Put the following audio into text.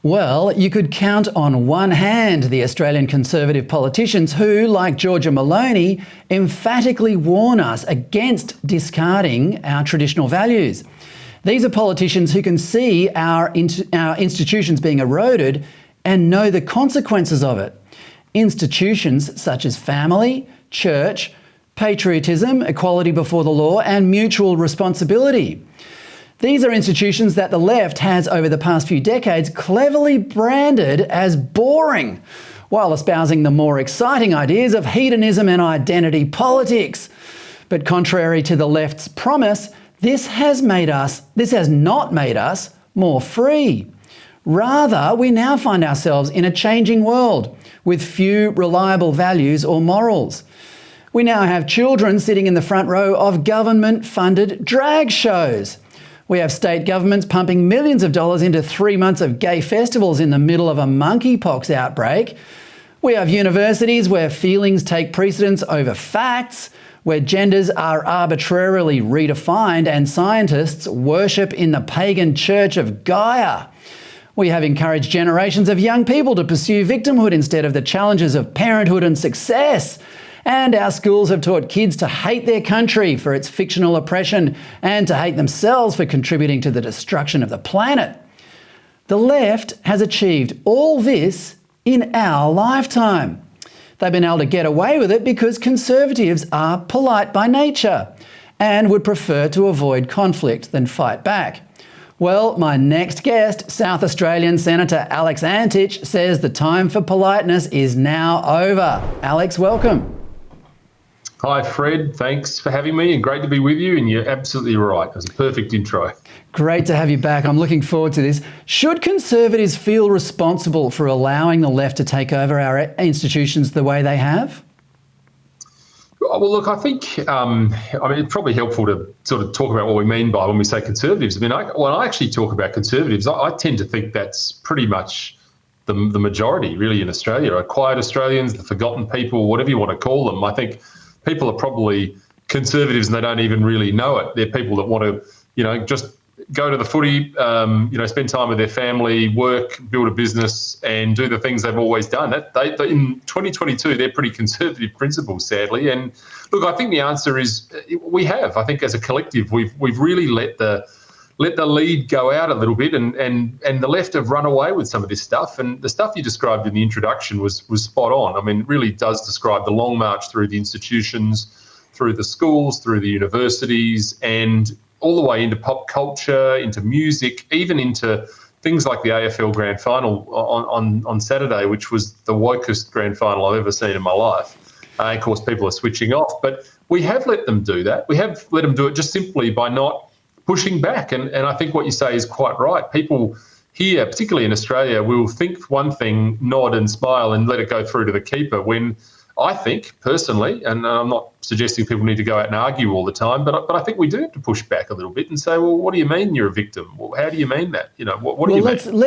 Well, you could count on one hand the Australian Conservative politicians who, like Georgia Maloney, emphatically warn us against discarding our traditional values. These are politicians who can see our institutions being eroded and know the consequences of it. Institutions such as family, church, patriotism, equality before the law, and mutual responsibility. These are institutions that the left has, over the past few decades, cleverly branded as boring, while espousing the more exciting ideas of hedonism and identity politics. But contrary to the left's promise, this has not made us more free. Rather, we now find ourselves in a changing world with few reliable values or morals. We now have children sitting in the front row of government-funded drag shows. We have state governments pumping millions of dollars into 3 months of gay festivals in the middle of a monkeypox outbreak. We have universities where feelings take precedence over facts, where genders are arbitrarily redefined and scientists worship in the pagan church of Gaia. We have encouraged generations of young people to pursue victimhood instead of the challenges of parenthood and success. And our schools have taught kids to hate their country for its fictional oppression and to hate themselves for contributing to the destruction of the planet. The left has achieved all this in our lifetime. They've been able to get away with it because conservatives are polite by nature and would prefer to avoid conflict than fight back. Well, my next guest, South Australian Senator Alex Antic, says the time for politeness is now over. Alex, welcome. Hi, Fred. Thanks for having me and great to be with you. And you're absolutely right. It was a perfect intro. Great to have you back. I'm looking forward to this. Should Conservatives feel responsible for allowing the left to take over our institutions the way they have? Well, look, I think it's probably helpful to sort of talk about what we mean by when we say conservatives. I mean, when I actually talk about conservatives, I tend to think that's pretty much the majority, really, in Australia. Quiet Australians, the forgotten people, whatever you want to call them. I think people are probably conservatives and they don't even really know it. They're people that want to, just go to the footy, spend time with their family, work, build a business, and do the things they've always done. In 2022, they're pretty conservative principles, sadly. And look, I think the answer is we have. I think as a collective, we've really let the lead go out a little bit, and the left have run away with some of this stuff. And the stuff you described in the introduction was spot on. I mean, it really does describe the long march through the institutions, through the schools, through the universities, and all the way into pop culture, into music, even into things like the AFL Grand Final on Saturday, which was the wokest Grand Final I've ever seen in my life. Of course, people are switching off, but we have let them do that. We have let them do it just simply by not pushing back. And I think what you say is quite right. People here, particularly in Australia, will think one thing, nod and smile and let it go through to the keeper, when I think, personally, and I'm not suggesting people need to go out and argue all the time, but I think we do have to push back a little bit and say, well, what do you mean you're a victim? Well, how do you mean that? What do you mean?